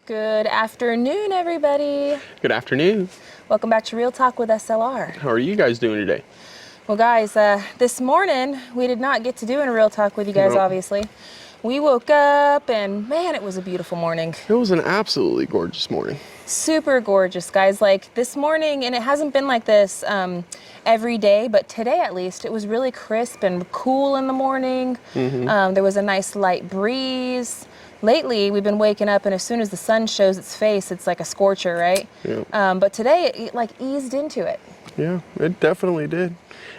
Good afternoon, everybody. Good afternoon. Welcome back to Real Talk with SLR. How are you guys doing today? Well, guys, this morning we did not get to do a Real Talk with you guys, Nope. obviously. We woke up and man, it was a beautiful morning. It was an absolutely gorgeous morning. Super gorgeous, guys. Like this morning, and it hasn't been like this every day, but today at least, it was really crisp and cool in the morning. There was a nice light breeze. Lately, we've been waking up, and as soon as the sun shows its face, it's like a scorcher, right? Yeah. But today, it like eased into it. Yeah, it definitely did.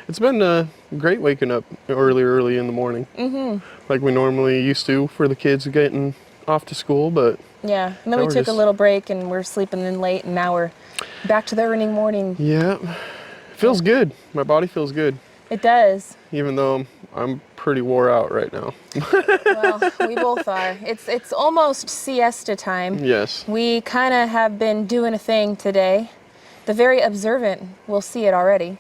It's been great waking up early in the morning. Like we normally used to for the kids getting off to school, but Yeah, and then we we're took a just- little break, and we're sleeping in late, and now we're back to the early morning. yeah, feels good. My body feels good, It does. even though I'm pretty wore out right now. Well, we both are. It's almost siesta time. Yes. We kind of have been doing a thing today. The very observant will see it already.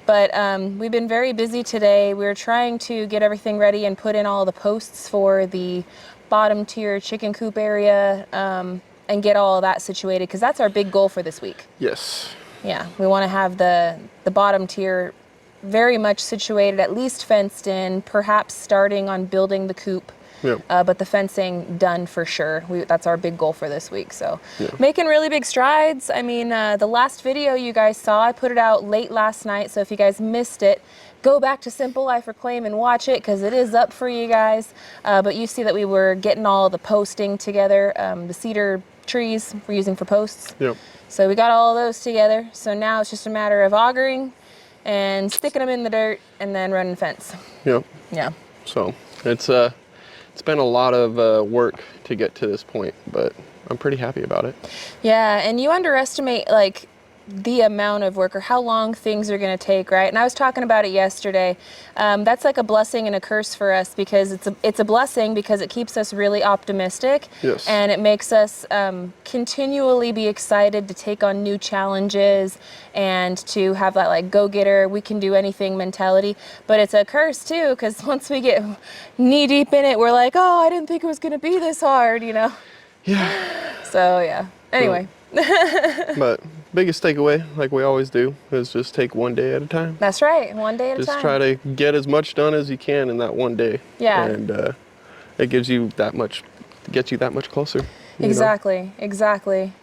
But we've been very busy today. We're trying to get everything ready and put in all the posts for the bottom tier chicken coop area and get all of that situated because that's our big goal for this week. Yes. Yeah, we want to have the bottom tier very much situated, at least fenced in, perhaps starting on building the coop. Yep. But the fencing done for sure. That's our big goal for this week. So Yeah. making really big strides. I mean, the last video you guys saw, I put it out late last night. So if you guys missed it, go back to SimpleLifeReclaimed and watch it because it is up for you guys. But you see that we were getting all the posting together. The cedar trees we're using for posts. Yep. So we got all of those together. So now it's just a matter of augering and sticking them in the dirt and then running fence. Yep. Yeah. So it's been a lot of work to get to this point, but I'm pretty happy about it. Yeah, and you underestimate like the amount of work or how long things are going to take, right? And I was talking about it yesterday. That's like a blessing and a curse for us because it's a blessing because it keeps us really optimistic. Yes. And it makes us continually be excited to take on new challenges and to have that like go-getter, we can do anything mentality. But it's a curse too because once we get knee deep in it, we're like, oh, I didn't think it was going to be this hard, you know? Yeah. So yeah, anyway. But biggest takeaway, like we always do, is just take one day at a time. That's right, one day at a Just time. try to get as much done as you can in that one day. Yeah. And it gives you that much, gets you that much closer. you know? Exactly.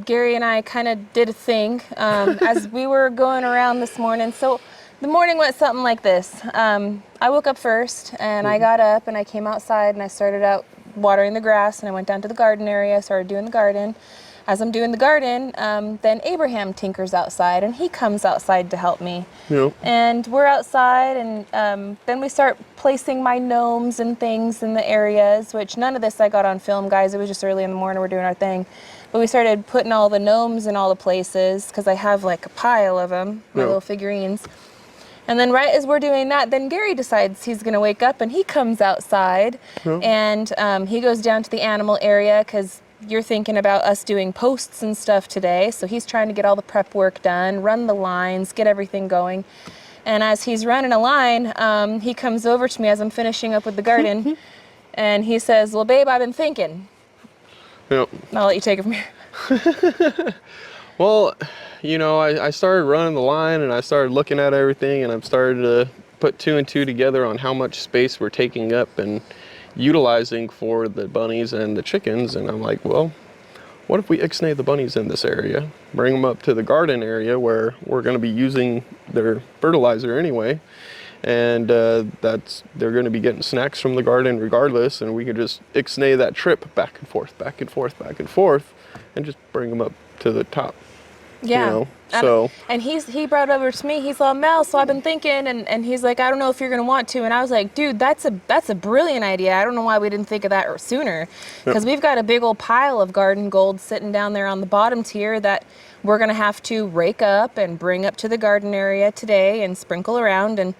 Gary and I kind of did a thing as we were going around this morning. So the morning went something like this. I woke up first and I got up and I came outside and I started out watering the grass and I went down to the garden area, started doing the garden. As I'm doing the garden, then Abraham tinkers outside and he comes outside to help me. Yep. And we're outside and then we start placing my gnomes and things in the areas, which none of this I got on film, guys. It was just early in the morning, we're doing our thing. But we started putting all the gnomes in all the places because I have like a pile of them, my Yep. little figurines. And then right as we're doing that, then Gary decides he's gonna wake up and he comes outside Yep. and he goes down to the animal area because you're thinking about us doing posts and stuff today. So he's trying to get all the prep work done, run the lines, get everything going. And as he's running a line, he comes over to me as I'm finishing up with the garden and he says, well, babe, I've been thinking. Yep. I'll let you take it from here. Well, you know, I started running the line and I started looking at everything and I'm starting to put two and two together on how much space we're taking up and utilizing for the bunnies and the chickens. And I'm like, well, what if we ixnay the bunnies in this area, bring them up to the garden area where we're going to be using their fertilizer anyway. And they're going to be getting snacks from the garden regardless. And we could just ixnay that trip back and forth and just bring them up to the top. Yeah. You know? So And he brought over to me, he's like, Mel, so I've been thinking, and he's like, I don't know if you're gonna want to. And I was like, dude, that's a brilliant idea. I don't know why we didn't think of that sooner. Because we've got a big old pile of garden gold sitting down there on the bottom tier that we're gonna have to rake up and bring up to the garden area today and sprinkle around. And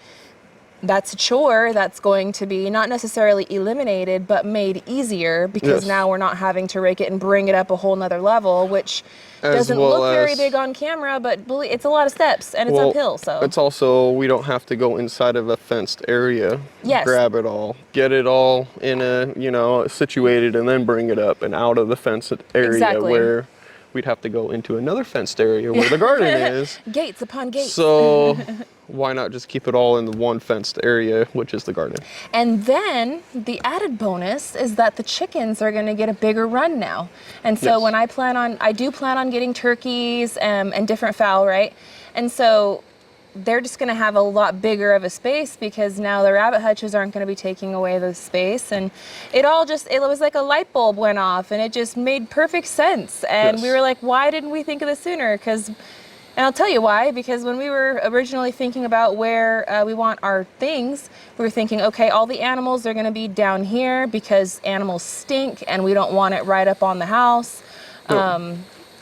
that's a chore that's going to be not necessarily eliminated, but made easier because Yes. now we're not having to rake it and bring it up a whole nother level, which As doesn't well look very as- big on camera, but it's a lot of steps and it's uphill. So it's also, we don't have to go inside of a fenced area, Yes. grab it all, get it all in a, you know, situated, and then bring it up and out of the fenced area Exactly. where we'd have to go into another fenced area where the garden is. gates upon gates. So why not just keep it all in the one fenced area, which is the garden? And then the added bonus is that the chickens are going to get a bigger run now. And so Yes. when I do plan on getting turkeys and different fowl, right? And so they're just going to have a lot bigger of a space because now the rabbit hutches aren't going to be taking away the space. And it was like a light bulb went off and it just made perfect sense. And Yes. we were like, why didn't we think of this sooner? And I'll tell you why, because when we were originally thinking about where we want our things, we were thinking, okay, all the animals are going to be down here because animals stink and we don't want it right up on the house. Yep.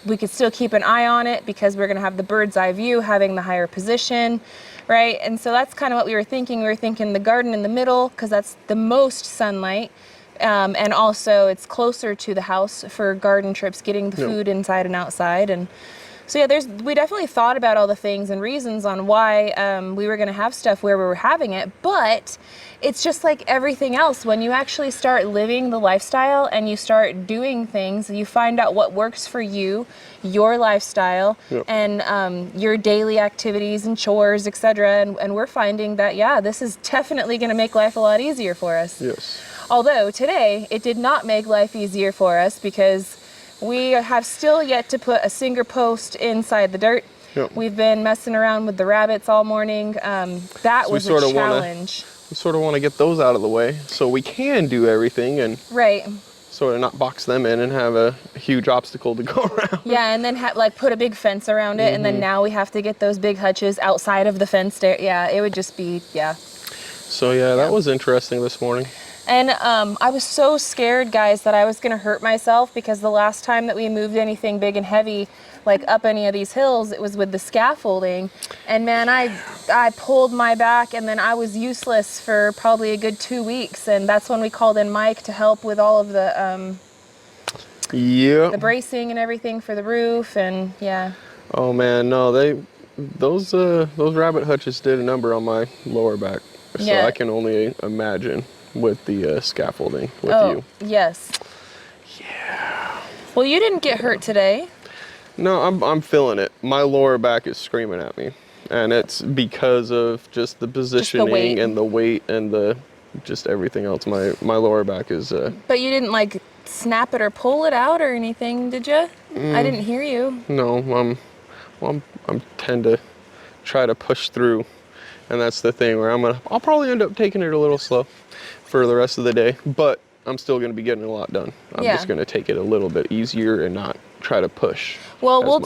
We could still keep an eye on it because we're going to have the bird's eye view having the higher position, right? And so that's kind of what we were thinking. We were thinking the garden in the middle because that's the most sunlight. And also it's closer to the house for garden trips, getting the Yep. food inside and outside. And so yeah, we definitely thought about all the things and reasons on why we were going to have stuff where we were having it, but it's just like everything else. When you actually start living the lifestyle and you start doing things, you find out what works for you, your lifestyle, Yep. and your daily activities and chores, etc. And we're finding that, yeah, this is definitely going to make life a lot easier for us. Yes. Although today it did not make life easier for us because we have still yet to put a single post inside the dirt. Yep. We've been messing around with the rabbits all morning. That So we was a sorta wanna- challenge. We sort of want to get those out of the way so we can do everything and Right. sort of not box them in and have a huge obstacle to go around. Yeah, and then put a big fence around it, and then now we have to get those big hutches outside of the fence. Yeah, it would just be, yeah. So yeah, that was interesting this morning. And I was so scared, guys, that I was going to hurt myself because the last time that we moved anything big and heavy, like up any of these hills, it was with the scaffolding. And man, I pulled my back and then I was useless for probably a good 2 weeks. And that's when we called in Mike to help with all of the Yeah. bracing and everything for the roof. And yeah. Oh man, no, those rabbit hutches did a number on my lower back. So Yeah. I can only imagine with the scaffolding with you. Yes. Yeah. Well, you didn't get hurt today. No, I'm feeling it. My lower back is screaming at me, and it's because of just the positioning weight. and the weight and the just everything else. My lower back is. But you didn't like snap it or pull it out or anything, did you? I didn't hear you. No, I'm tend to try to push through, and that's the thing where I'll probably end up taking it a little slow for the rest of the day, but I'm still going to be getting a lot done. I'm Yeah. just going to take it a little bit easier and not try to push. Well, as we'll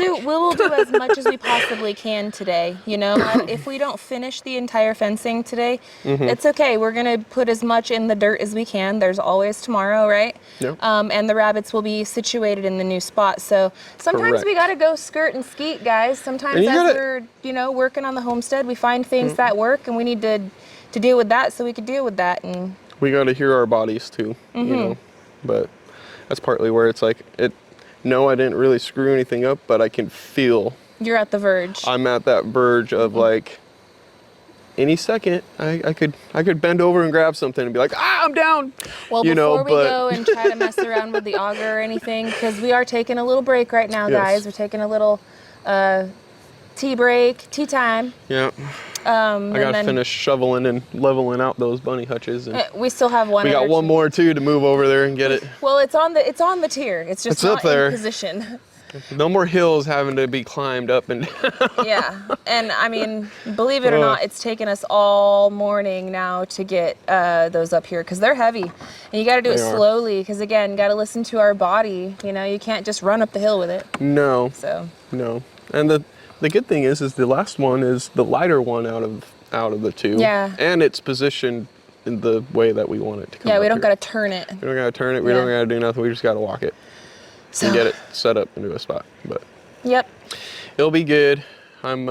much. do as much as we possibly can today. You know, if we don't finish the entire fencing today, it's okay. We're gonna put as much in the dirt as we can. There's always tomorrow, right? Yep. And the rabbits will be situated in the new spot. So sometimes we Correct. gotta go skirt and skeet, guys. Sometimes And you as gotta- we're working on the homestead, we find things that work, and we need to deal with that so we could deal with that. And We got to hear our bodies too, you know. But that's partly where it's like no, I didn't really screw anything up, but I can feel you're at the verge. I'm at that verge of like any second I could bend over and grab something and be like, I'm down. Well, you know, before we but- go and try to mess around with the auger or anything, because we are taking a little break right now, Yes. guys. We're taking a little tea break, tea time. Yeah. I gotta finish shoveling and leveling out those bunny hutches, and We still have one. we got other one more too to move over there and get it. Well, it's on the tier. It's just It's not up there. in position. No more hills having to be climbed up and down. Yeah, and I mean, believe it or not, it's taken us all morning now to get those up here because they're heavy, and you got to do it They are. slowly because again, got to listen to our body. You know, you can't just run up the hill with it. No, So no. And the good thing is the last one is the lighter one out of the two. Yeah. And it's positioned in the way that we want it to come. yeah, we up don't here. got to turn it. We don't gotta turn it. We Yeah. don't gotta do nothing. We just gotta walk it So and get it set up into a spot. But Yep. it'll be good. I'm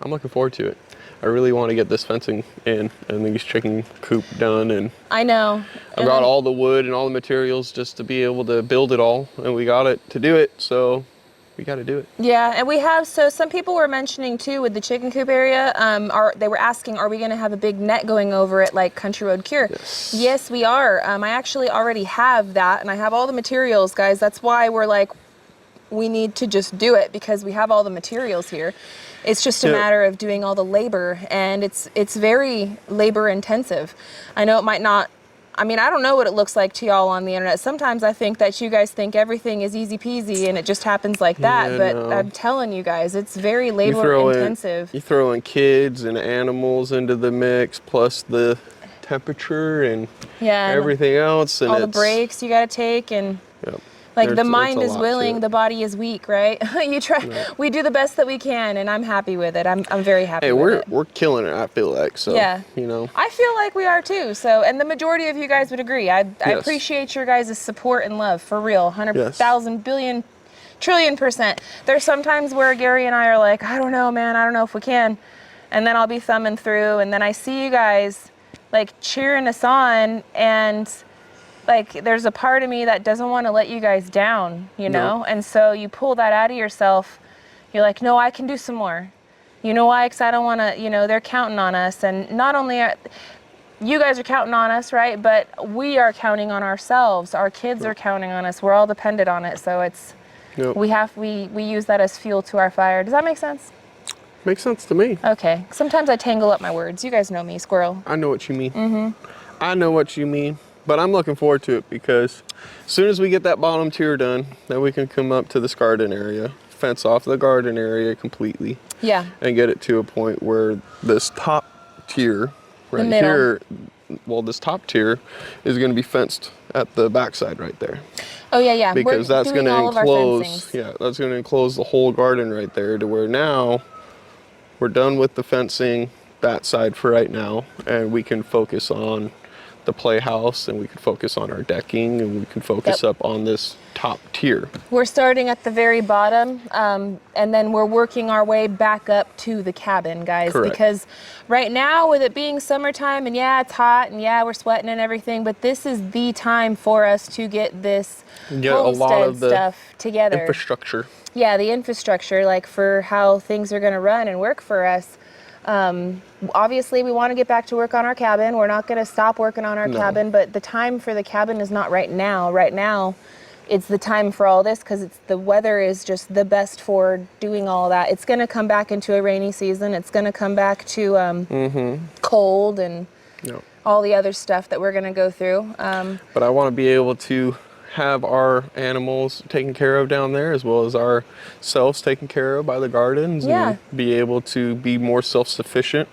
looking forward to it. I really want to get this fencing in and these chicken coop done, and I know. I got all the wood and all the materials just to be able to build it all, and we got it to do it, so we got to do it. Yeah, and we have, so some people were mentioning too with the chicken coop area, they were asking, are we going to have a big net going over it like Country Road Cure? Yes, we are. I actually already have that, and I have all the materials, guys. That's why we're like, we need to just do it, because we have all the materials here. It's just a matter of doing all the labor, and it's very labor intensive. I know it might not, I mean, I don't know what it looks like to y'all on the internet. Sometimes I think that you guys think everything is easy peasy and it just happens like that, Yeah, but no. I'm telling you guys, it's very labor intensive. You throw in kids and animals into the mix, plus the temperature and everything else, and all the breaks you got to take, and like the mind is willing, the body is weak, right? You try. We do the best that we can, and I'm happy with it. I'm very happy with it. We're killing it, I feel like. So you know, I feel like we are too. So, and the majority of you guys would agree. I appreciate your guys' support and love, for real. 100,000 billion trillion %. There's sometimes where Gary and I are like, I don't know, man, I don't know if we can, and then I'll be thumbing through, and then I see you guys like cheering us on, and like there's a part of me that doesn't want to let you guys down, you know? And so you pull that out of yourself. You're like, no, I can do some more. You know why? Because I don't want to, you know, they're counting on us. And not only are you guys are counting on us, right? But we are counting on ourselves. Our kids are counting on us. We're all dependent on it. So it's, we use that as fuel to our fire. Does that make sense? Makes sense to me. Okay. Sometimes I tangle up my words. You guys know me, Squirrel. I know what you mean. I know what you mean. But I'm looking forward to it, because as soon as we get that bottom tier done, then we can come up to this garden area, fence off the garden area completely. Yeah. And get it to a point where this top tier right here, well, this top tier is going to be fenced at the backside right there. Oh yeah, yeah. Because that's going to enclose, that's going to enclose the whole garden right there, to where now we're done with the fencing that side for right now, and we can focus on the playhouse, and we can focus on our decking, and we can focus up on this top tier. We're starting at the very bottom, and then we're working our way back up to the cabin, guys. Correct. Because right now, with it being summertime, and yeah, it's hot, and yeah, we're sweating and everything, but this is the time for us to get this homestead stuff together. Infrastructure. Yeah, the infrastructure, like for how things are going to run and work for us. Obviously we want to get back to work on our cabin. We're not going to stop working on our cabin, but the time for the cabin is not right now. Right now, it's the time for all this, because the weather is just the best for doing all that. It's going to come back into a rainy season. It's going to come back to cold and all the other stuff that we're going to go through. But I want to be able to have our animals taken care of down there, as well as ourselves taken care of by the gardens, and be able to be more self-sufficient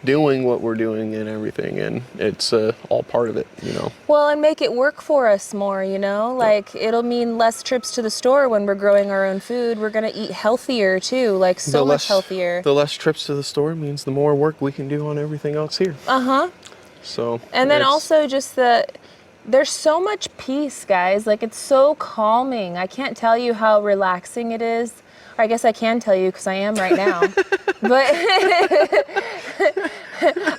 doing what we're doing and everything, and it's all part of it, you know. Well, and make it work for us more, you know, like it'll mean less trips to the store when we're growing our own food. We're going to eat healthier too, like so much healthier. The less trips to the store means the more work we can do on everything else here. So and then also just there's so much peace, guys. Like, it's so calming. I can't tell you how relaxing it is. Or I guess I can tell you, because I am right now. But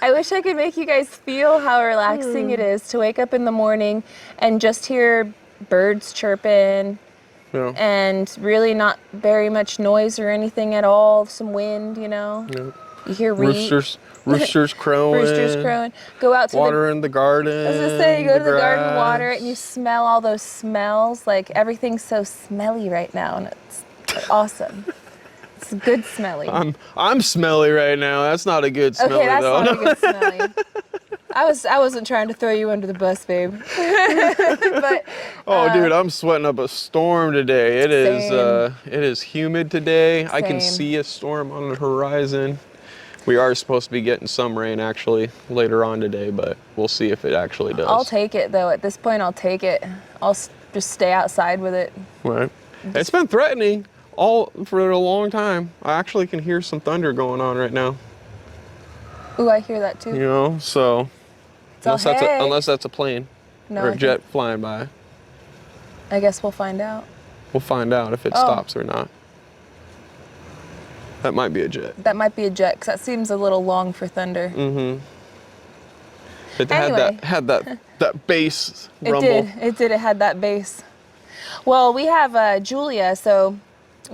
I wish I could make you guys feel how relaxing it is to wake up in the morning and just hear birds chirping, and really not very much noise or anything at all. Some wind, you know. You hear roosters crowing. Go out to water in the garden. I was gonna say, you go to the garden, water it, and you smell all those smells. Like, everything's so smelly right now, and it's awesome. It's good smelly. I'm smelly right now. That's not a good smelly, okay, that's though. not a good smelly. I wasn't trying to throw you under the bus, babe. But dude, I'm sweating up a storm today. It is humid today. I can see a storm on the horizon. We are supposed to be getting some rain actually later on today, but we'll see if it actually does. I'll take it though. At this point, I'll take it. I'll just stay outside with it. Right. It's been threatening for a long time. I actually can hear some thunder going on right now. Ooh, I hear that too. You know, so unless that's a plane or a jet flying by. I guess we'll find out. We'll find out if it stops or not. That might be a jet. That might be a jet, because that seems a little long for thunder. Mm-hmm. It Anyway. had that bass rumble. It did. It had that bass. Well, we have Julia. So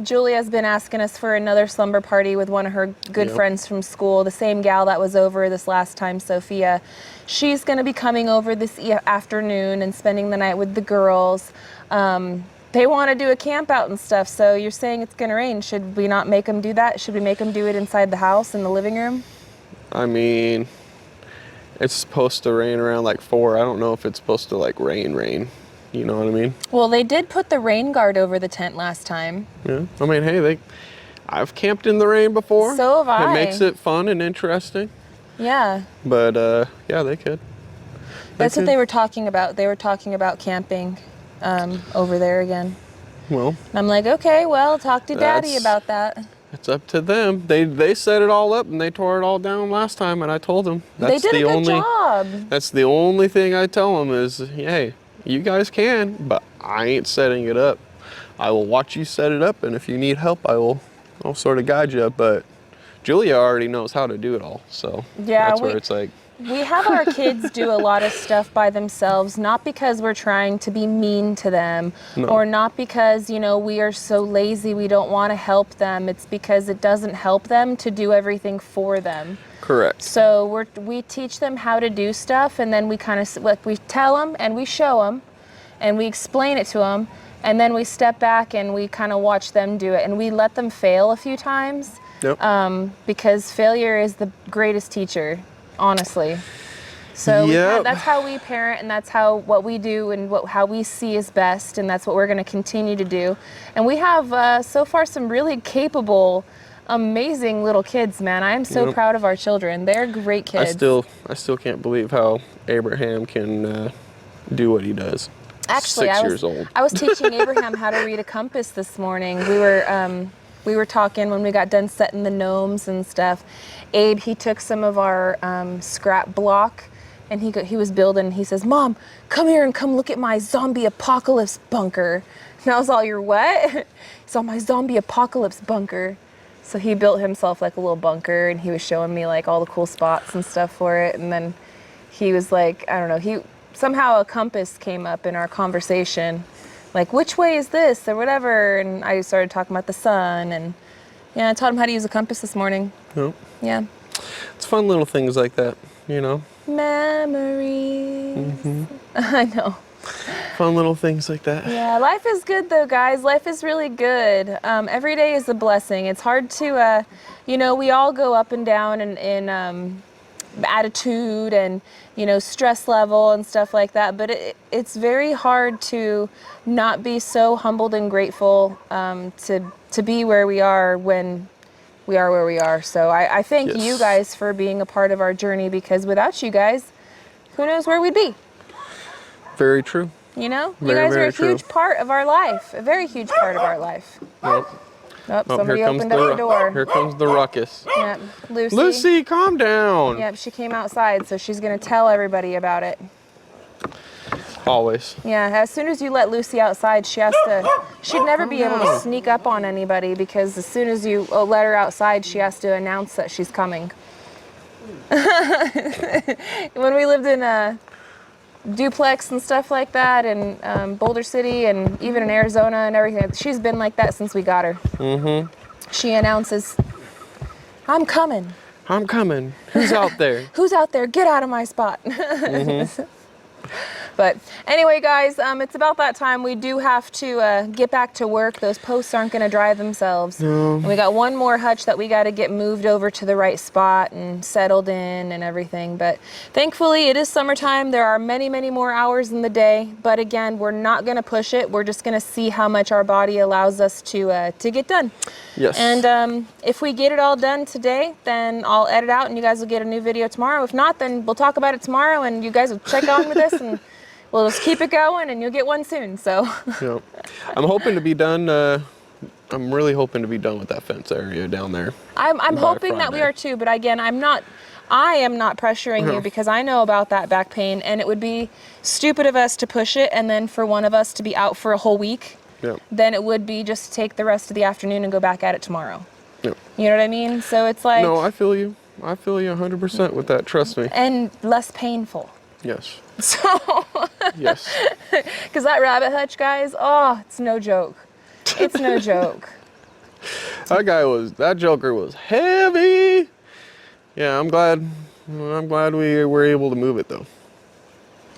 Julia's been asking us for another slumber party with one of her good friends from school, the same gal that was over this last time, Sophia. She's going to be coming over this afternoon and spending the night with the girls. They want to do a camp out and stuff, so you're saying it's going to rain. Should we not make them do that? Should we make them do it inside the house in the living room? I mean, it's supposed to rain around like 4. I don't know if it's supposed to like rain. You know what I mean? Well, they did put the rain guard over the tent last time. Yeah. I mean, hey, I've camped in the rain before. So have I. It makes it fun and interesting. Yeah. But yeah, they could. That's what they were talking about. They were talking about camping over there again. Well. And I'm like, okay, well, talk to Daddy about that. It's up to them. They set it all up and they tore it all down last time, and I told them They did a good job. That's the only thing I tell them is, hey, you guys can, but I ain't setting it up. I will watch you set it up, and if you need help, I'll sort of guide you. But Julia already knows how to do it all, so yeah, that's where it's like. We have our kids do a lot of stuff by themselves, not because we're trying to be mean to them, or not because, you know, we are so lazy we don't want to help them. It's because it doesn't help them to do everything for them. Correct. So we teach them how to do stuff, and then we kind of, like, we tell them and we show them and we explain it to them, and then we step back and we kind of watch them do it, and we let them fail a few times. Yep. Because failure is the greatest teacher, honestly. So that's how we parent, and that's what we do, and how we see is best, and that's what we're going to continue to do. And we have so far some really capable, amazing little kids, man. I am so proud of our children. They're great kids. I still can't believe how Abraham can do what he does. Actually, 6 years old. I was teaching Abraham how to read a compass this morning. We were talking when we got done setting the gnomes and stuff. Abe, he took some of our scrap block, and he was building. He says, "Mom, come here and come look at my zombie apocalypse bunker." And I was all, "You're what?" He saw my zombie apocalypse bunker. So he built himself like a little bunker, and he was showing me like all the cool spots and stuff for it. And then he was like, I don't know, somehow a compass came up in our conversation, like, which way is this or whatever. And I started talking about the sun, and I taught him how to use a compass this morning. Yep. Yeah. It's fun little things like that, you know. Memories. Mm-hmm. I know. Fun little things like that. Yeah, life is good though, guys. Life is really good. Every day is a blessing. It's hard to, we all go up and down in attitude and, stress level and stuff like that. But it's very hard to not be so humbled and grateful to be where we are when we are where we are. So I thank you guys for being a part of our journey, because without you guys, who knows where we'd be? Very true. You guys are a huge part of our life, a very huge part of our life. Yep. Oh, somebody opened up the door. Here comes the ruckus. Yep, Lucy. Lucy, calm down. Yep, she came outside, so she's going to tell everybody about it. Always. Yeah, as soon as you let Lucy outside, she'd never be able to sneak up on anybody, because as soon as you let her outside, she has to announce that she's coming. When we lived in a duplex and stuff like that in Boulder City and even in Arizona and everything, she's been like that since we got her. Mm-hmm. She announces, "I'm coming. I'm coming. Who's out there? Who's out there? Get out of my spot." Mm-hmm. But anyway, guys, it's about that time. We do have to get back to work. Those posts aren't going to dry themselves. No. And we got one more hutch that we got to get moved over to the right spot and settled in and everything. But thankfully, it is summertime. There are many, many more hours in the day. But again, we're not going to push it. We're just going to see how much our body allows us to get done. Yes. And if we get it all done today, then I'll edit out and you guys will get a new video tomorrow. If not, then we'll talk about it tomorrow and you guys will check on with this and we'll just keep it going and you'll get one soon. So yeah. I'm hoping to be done. I'm really hoping to be done with that fence area down there. I'm hoping that we are too, but again, I am not pressuring you because I know about that back pain, and it would be stupid of us to push it and then for one of us to be out for a whole week. Yeah. Then it would be just take the rest of the afternoon and go back at it tomorrow. Yeah. You know what I mean? So it's like, No, I feel you. I feel you 100% with that. Trust me. and less painful. Yes. So, Yes. because that rabbit hutch, guys, oh, it's no joke. It's no joke. That joker was heavy. Yeah, I'm glad we were able to move it though.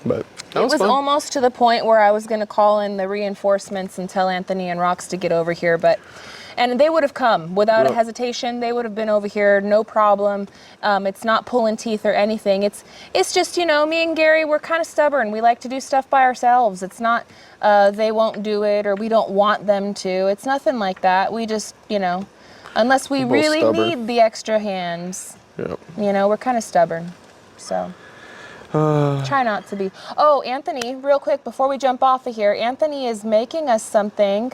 But that was It was fun. almost to the point where I was going to call in the reinforcements and tell Anthony and Rox to get over here, and they would have come without a Yep. hesitation. They would have been over here, no problem. It's not pulling teeth or anything. It's just, you know, me and Gary, we're kind of stubborn. We like to do stuff by ourselves. It's not they won't do it or we don't want them to. It's nothing like that. We just, you know, unless we We're both really stubborn. need the extra hands, Yep. you know, we're kind of stubborn. So try not to be. Oh, Anthony, real quick before we jump off of here, Anthony is making us something.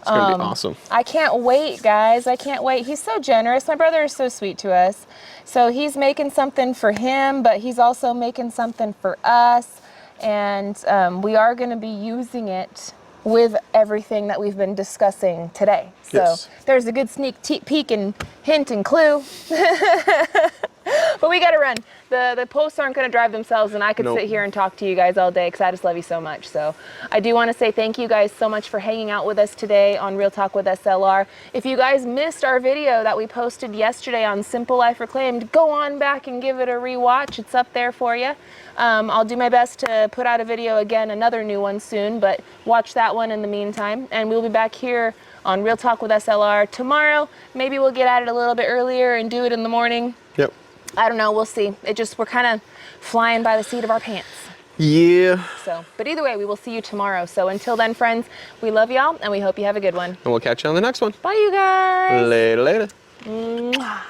It's gonna be awesome. I can't wait, guys. I can't wait. He's so generous. My brother is so sweet to us. So he's making something for him, but he's also making something for us. And we are going to be using it with everything that we've been discussing today. So Yes. there's a good sneak peek and hint and clue. But we got to run. The posts aren't going to drive themselves, and I could Nope. sit here and talk to you guys all day because I just love you so much. So I do want to say thank you guys so much for hanging out with us today on Real Talk with SLR. If you guys missed our video that we posted yesterday on Simple Life Reclaimed, go on back and give it a rewatch. It's up there for you. I'll do my best to put out a video again, another new one soon, but watch that one in the meantime. And we'll be back here on Real Talk with SLR tomorrow. Maybe we'll get at it a little bit earlier and do it in the morning. Yep. I don't know, we'll see. We're kind of flying by the seat of our pants. Yeah. So, but either way, we will see you tomorrow. So until then, friends, we love y'all and we hope you have a good one. And we'll catch you on the next one. Bye, you guys. Later, later. Mwah.